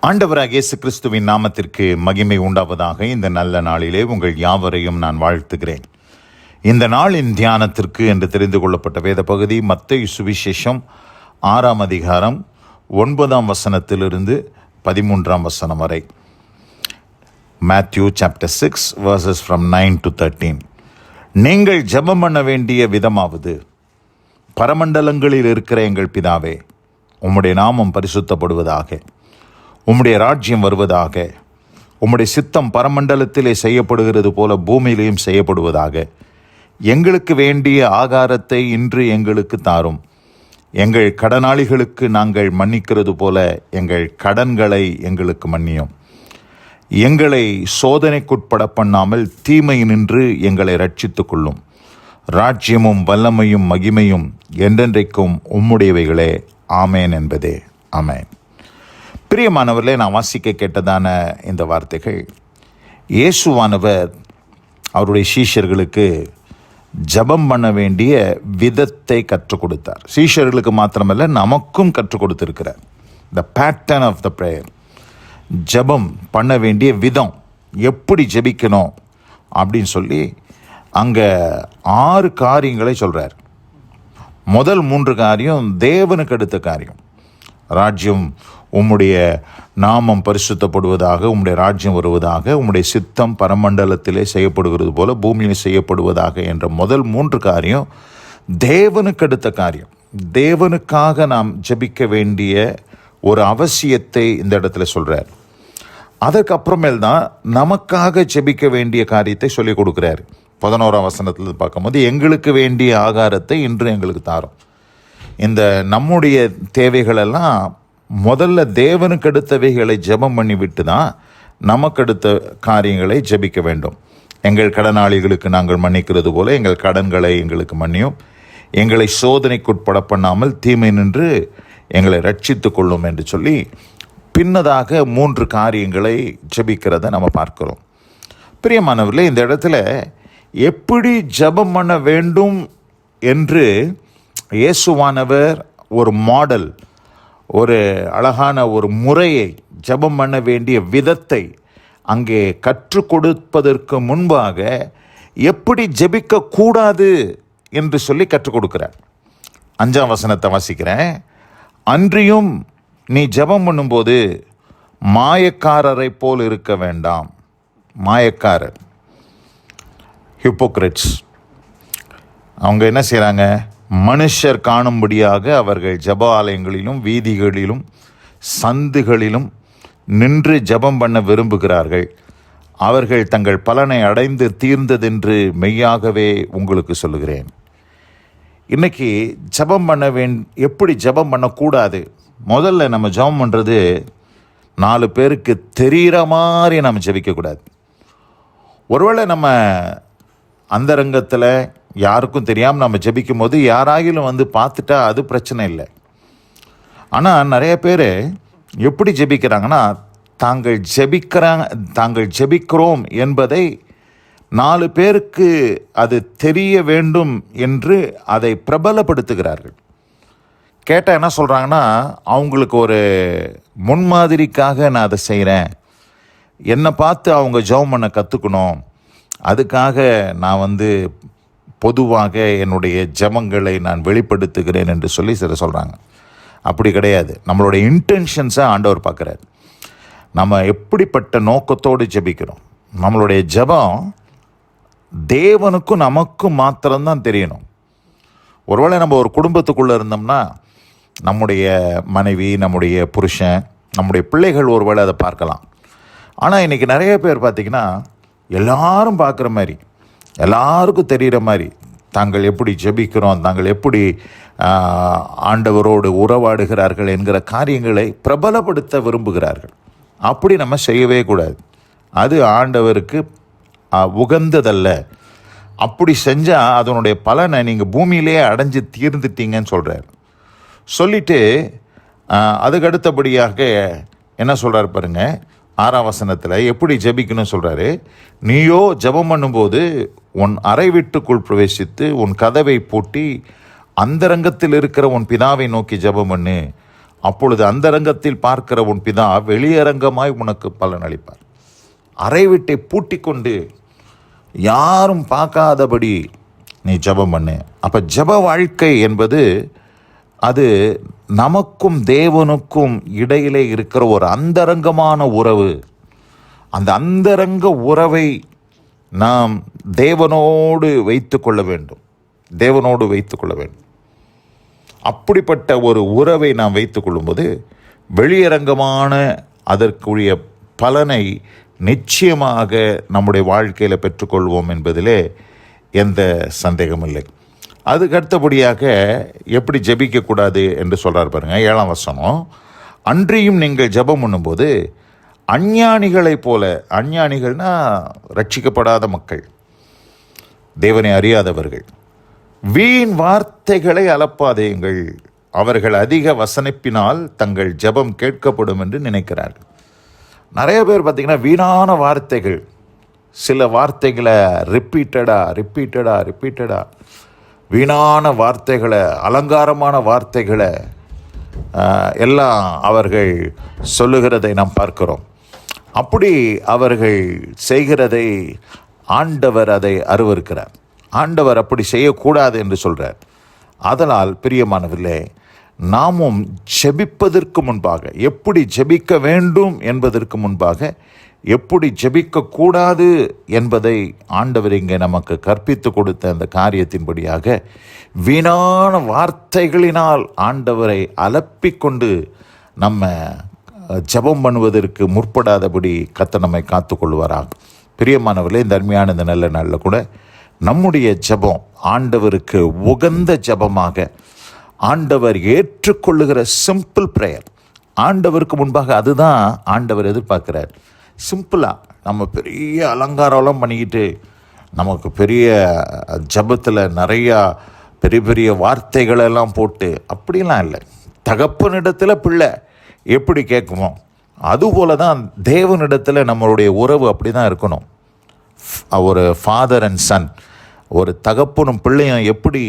ஆண்டவராகிய இயேசு கிறிஸ்துவின் நாமத்திற்கு மகிமை உண்டாவதாக. இந்த நல்ல நாளிலே உங்கள் யாவரையும் நான் வாழ்த்துகிறேன். இந்த நாளின் தியானத்திற்கு என்று தெரிந்து கொள்ளப்பட்ட வேத பகுதி மத்தேயு சுவிசேஷம் 6ஆம் அதிகாரம் 9ஆம் வசனத்திலிருந்து 13ஆம் வசனம் வரை. Matthew chapter 6 verses from 9 to 13. நீங்கள் ஜெபம் பண்ண வேண்டிய விதமாவது, பரமண்டலங்களில் இருக்கிற எங்கள் பிதாவே, உம்முடைய நாமம் பரிசுத்தப்படுவதாக, உம்முடைய ராஜ்யம் வருவதாக, உம்முடைய சித்தம் பரமண்டலத்திலே செய்யப்படுகிறது போல பூமியிலேயும் செய்யப்படுவதாக. எங்களுக்கு வேண்டிய ஆகாரத்தை இன்று எங்களுக்கு தாரும். எங்கள் கடனாளிகளுக்கு நாங்கள் மன்னிக்கிறது போல எங்கள் கடன்களை எங்களுக்கு மன்னியும். எங்களை சோதனைக்குட்பட பண்ணாமல் தீமையினின்று எங்களை ரட்சித்து கொள்ளும். ராஜ்யமும் வல்லமையும் மகிமையும் என்றென்றைக்கும் உம்முடையவைகளே. ஆமேன் என்பதே. ஆமேன். பிரியமானவர்களே, நான் வாசிக்க கேட்டதான இந்த வார்த்தைகள் இயேசுவானவர் அவருடைய சீஷர்களுக்கு ஜெபம் பண்ண வேண்டிய விதத்தை கற்றுக் கொடுத்தார். சீஷர்களுக்கு மாத்திரமல்ல, நமக்கும் கற்றுக் கொடுத்திருக்கிறார். The pattern of the prayer, ஜெபம் பண்ண வேண்டிய விதம், எப்படி ஜெபிக்கணும் அப்படின்னு சொல்லி அங்கே 6 காரியங்களை சொல்கிறார். முதல் 3 காரியம் தேவனுக்கு அடுத்த காரியம். ராஜ்யம், உம்முடைய நாமம் பரிசுத்தப்படுவதாக, உம்முடைய ராஜ்யம் வருவதாக, உம்முடைய சித்தம் பரமண்டலத்திலே செய்யப்படுகிறது போல பூமியில் செய்யப்படுவதாக என்ற முதல் 3 காரியம் தேவனுக்கு அடுத்த காரியம். தேவனுக்காக நாம் ஜெபிக்க வேண்டிய ஒரு அவசியத்தை இந்த இடத்துல சொல்கிறார். அதற்கப்புறமேல் தான் நமக்காக ஜெபிக்க வேண்டிய காரியத்தை சொல்லிக் கொடுக்குறாரு. 11ஆம் வசனத்தில் பார்க்கும்போது, எங்களுக்கு வேண்டிய ஆகாரத்தை இன்று எங்களுக்கு தாரும். இந்த நம்முடைய தேவைகளெல்லாம் முதல்ல தேவனுக்கு அடுத்தவைகளை ஜெபம் பண்ணி விட்டு தான் நமக்கு அடுத்த காரியங்களை ஜெபிக்க வேண்டும். எங்கள் கடனாளிகளுக்கு நாங்கள் மன்னிக்கிறது போல எங்கள் கடன்களை எங்களுக்கு மன்னியும். எங்களை சோதனைக்குட்பட பண்ணாமல் தீமை நின்று எங்களை ரட்சித்து கொள்ளும் என்று சொல்லி பின்னதாக 3 காரியங்களை ஜெபிக்கிறத நம்ம பார்க்கிறோம். பிரியமானவர்களே, இந்த இடத்துல எப்படி ஜெபம் பண்ண வேண்டும் என்று இயேசுவானவர் ஒரு மாடல், ஒரு அழகான ஒரு முறையை, ஜெபம் பண்ண வேண்டிய விதத்தை அங்கே கற்றுக் கொடுப்பதற்கு முன்பாக எப்படி ஜெபிக்கக்கூடாது என்று சொல்லி கற்றுக் கொடுக்கிறார். 5ஆம் வசனத்தை வாசிக்கிறேன். அன்றியும் நீ ஜெபம் பண்ணும்போது மாயக்காரரை போல் இருக்க வேண்டாம். மாயக்காரர், ஹிப்போக்ரிட்ஸ், அவங்க என்ன செய்கிறாங்க? மனுஷர் காணும்படியாக அவர்கள் ஜெப ஆலயங்களிலும் வீதிகளிலும் சந்துகளிலும் நின்று ஜெபம் பண்ண விரும்புகிறார்கள். அவர்கள் தங்கள் பலனை அடைந்து தீர்ந்ததென்று மெய்யாகவே உங்களுக்கு சொல்லுகிறேன். இன்றைக்கி ஜெபம் பண்ண எப்படி ஜெபம் பண்ணக்கூடாது? முதல்ல நம்ம ஜெபம் பண்ணுறது 4 பேருக்கு தெரிகிற மாதிரி நம்ம ஜெபிக்கக்கூடாது. ஒருவேளை நம்ம அந்தரங்கத்தில் யாருக்கும் தெரியாமல் நம்ம ஜெபிக்கும் போது யாராகிலும் வந்து பார்த்துட்டா அது பிரச்சனை இல்லை. ஆனால் நிறைய பேர் எப்படி ஜெபிக்கிறாங்கன்னா, தாங்கள் ஜெபிக்கிறோம் என்பதை 4 பேருக்கு அது தெரிய வேண்டும் என்று அதை பிரபலப்படுத்துகிறார்கள். கேட்டால் என்ன சொல்கிறாங்கன்னா, அவங்களுக்கு ஒரு முன்மாதிரிக்காக நான் அதை செய்கிறேன், என்னை பார்த்து அவங்க ஜெபம் பண்ண கற்றுக்கணும், அதுக்காக நான் பொதுவாக என்னுடைய ஜெபங்களை நான் வெளிப்படுத்துகிறேன் என்று சொல்லி சிலர் சொல்கிறாங்க. அப்படி கிடையாது. நம்மளுடைய இன்டென்ஷன்ஸை ஆண்டவர் பார்க்குறார். நம்ம எப்படிப்பட்ட நோக்கத்தோடு ஜெபிக்கிறோம். நம்மளுடைய ஜெபம் தேவனுக்கும் நமக்கும் மாத்திரம்தான் தெரியணும். ஒருவேளை நம்ம ஒரு குடும்பத்துக்குள்ளே இருந்தோம்னா நம்முடைய மனைவி, நம்முடைய புருஷன், நம்முடைய பிள்ளைகள் ஒருவேளை அதை பார்க்கலாம். ஆனால் இன்றைக்கி நிறைய பேர் பார்த்திங்கன்னா, எல்லாரும் பார்க்குற மாதிரி, எல்லாருக்கும் தெரிகிற மாதிரி தாங்கள் எப்படி ஜெபிக்கிறோம், தாங்கள் எப்படி ஆண்டவரோடு உறவாடுகிறார்கள் என்கிற காரியங்களை பிரபலப்படுத்த விரும்புகிறார்கள். அப்படி நம்ம செய்யவே கூடாது. அது ஆண்டவருக்கு உகந்ததல்ல. அப்படி செஞ்சால் அதனுடைய பலனை நீங்கள் பூமியிலேயே அடைஞ்சு தீர்ந்துட்டீங்கன்னு சொல்கிறார். சொல்லிவிட்டு அதுக்கு அடுத்தபடியாக என்ன சொல்கிறார் பாருங்க, 6ஆம் வசனத்தில் எப்படி ஜெபிக்கணும்னு சொல்கிறாரு. நீயோ ஜெபம் பண்ணும்போது உன் அறை வீட்டுக்குள் பிரவேசித்து உன் கதவை பூட்டி அந்தரங்கத்தில் இருக்கிற உன் பிதாவை நோக்கி ஜெபம் பண்ணு. அப்பொழுது அந்தரங்கத்தில் பார்க்கிற உன் பிதா வெளியரங்கமாய் உனக்கு பலன் அளிப்பார். அறை வீட்டை பூட்டி கொண்டு யாரும் பார்க்காதபடி நீ ஜெபம் பண்ணு. அப்போ ஜெப வாழ்க்கை என்பது அது நமக்கும் தேவனுக்கும் இடையிலே இருக்கிற ஒரு அந்தரங்கமான உறவு. அந்த அந்தரங்க உறவை நாம் தேவனோடு வைத்து கொள்ள வேண்டும். அப்படிப்பட்ட ஒரு உறவை நாம் வைத்து கொள்ளும்போது வெளியரங்கமான அதற்குரிய பலனை நிச்சயமாக நம்முடைய வாழ்க்கையில் பெற்றுக்கொள்வோம் என்பதிலே எந்த சந்தேகமும் இல்லை. அதுக்கு அடுத்தபடியாக எப்படி ஜெபிக்கக்கூடாது என்று சொல்கிறார் பாருங்க. 7ஆம் வசனம், அன்றியும் நீங்கள் ஜெபம் பண்ணும்போது அஞ்ஞானிகளைப் போல, அஞ்ஞானிகள்னா ரட்சிக்கப்படாத மக்கள், தேவனை அறியாதவர்கள், வீண் வார்த்தைகளை அலப்பாதேயுங்கள், அவர்கள் அதிக வசனிப்பினால் தங்கள் ஜெபம் கேட்கப்படும் என்று நினைக்கிறார்கள். நிறைய பேர் பார்த்திங்கன்னா வீணான வார்த்தைகள், சில வார்த்தைகளை ரிப்பீட்டடாக வீணான வார்த்தைகளை, அலங்காரமான வார்த்தைகளை எல்லாம் அவர்கள் சொல்லுகிறதை நாம் பார்க்கிறோம். அப்படி அவர்கள் செய்கிறதை ஆண்டவர் அதை அருவருக்கிறார். ஆண்டவர் அப்படி செய்யக்கூடாது என்று சொல்கிறார். அதனால் பிரியமானவர்களே, நாமும் ஜெபிப்பதற்கு முன்பாக, எப்படி ஜெபிக்க வேண்டும் என்பதற்கு முன்பாக எப்படி ஜெபிக்கக்கூடாது என்பதை ஆண்டவர் இங்கே நமக்கு கற்பித்து கொடுத்த அந்த காரியத்தின்படியாக வீணான வார்த்தைகளினால் ஆண்டவரை அலப்பிக்கொண்டு நம்ம ஜெபம் பண்ணுவதற்கு முற்படாதபடி கர்த்தர் நம்மை காத்துக்கொள்வாராக. பிரியமானவர்களே, இந்த அருமையான இந்த நல்ல நாளில் கூட நம்முடைய ஜெபம் ஆண்டவருக்கு உகந்த ஜெபமாக, ஆண்டவர் ஏற்றுக்கொள்ளுகிற சிம்பிள் ப்ரேயர், ஆண்டவருக்கு முன்பாக அதுதான் ஆண்டவர் எதிர்பார்க்கிறார். சிம்பிளாக, நம்ம பெரிய அலங்காரம்லாம் பண்ணிக்கிட்டு நமக்கு பெரிய ஜெபத்தில் நிறையா பெரிய வார்த்தைகளெல்லாம் போட்டு அப்படிலாம் இல்லை. தகப்பனிடத்தில் பிள்ளை எப்படி கேட்குமோ அதுபோல தான் தேவனிடத்தில் நம்மளுடைய உறவு அப்படி தான் இருக்கணும். ஒரு ஃபாதர் அண்ட் சன், ஒரு தகப்பனும் பிள்ளையும் எப்படி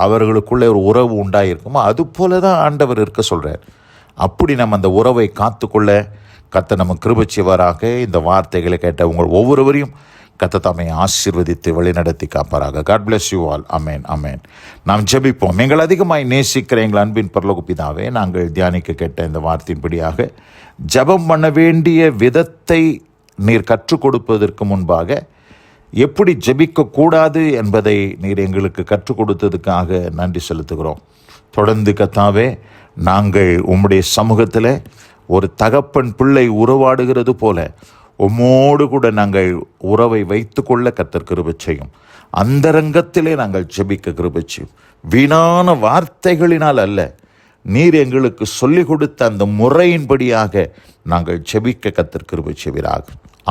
அவர்களுக்குள்ளே ஒரு உறவு உண்டாயிருக்குமோ அது போல தான் ஆண்டவர் இருக்க சொல்கிறார். அப்படி நம்ம அந்த உறவை காத்துக்கொள்ள கர்த்தர் நம்ம கிருபை செய்வாராக. இந்த வார்த்தைகளை கேட்ட உங்கள் ஒவ்வொருவரையும் கர்த்தர் தாமே ஆசீர்வதித்து வழிநடத்தி காப்பாராக. God bless you all. Amen, amen. நாம் ஜெபிப்போம். எங்கள் அதிகமாய் நேசிக்கிற எங்கள் அன்பின் பரலோக பிதாவே, நாங்கள் தியானிக்க கேட்ட இந்த வார்த்தையின்படியாக ஜெபம் பண்ண வேண்டிய விதத்தை நீர் கற்றுக் கொடுப்பதற்கு முன்பாக எப்படி ஜெபிக்கக்கூடாது என்பதை நீர் எங்களுக்கு கற்றுக் கொடுத்ததுக்காக நன்றி செலுத்துகிறோம். தொடர்ந்து கர்த்தாவே, நாங்கள் உம்முடைய சமூகத்தில் ஒரு தகப்பன் பிள்ளை உறவாடுகிறது போல உம்மோடு கூட நாங்கள் உறவை வைத்து கொள்ள கர்த்தர் கிருபை செய்யும். அந்தரங்கத்திலே நாங்கள் ஜெபிக்க கிருபை செய்யும். வீணான வார்த்தைகளினால் அல்ல, நீர் எங்களுக்கு சொல்லிக் கொடுத்த அந்த முறையின்படியாக நாங்கள் ஜெபிக்க கர்த்தர் கிருபை செய்வீராக.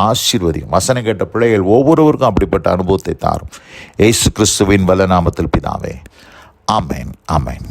ஆசீர்வதியும். வசனம் கேட்ட பிள்ளைகள் ஒவ்வொருவருக்கும் அப்படிப்பட்ட அனுபவத்தை தாரும். இயேசு கிறிஸ்துவின் வல்ல நாமத்தில் பிதாவே. ஆமேன், ஆமேன்.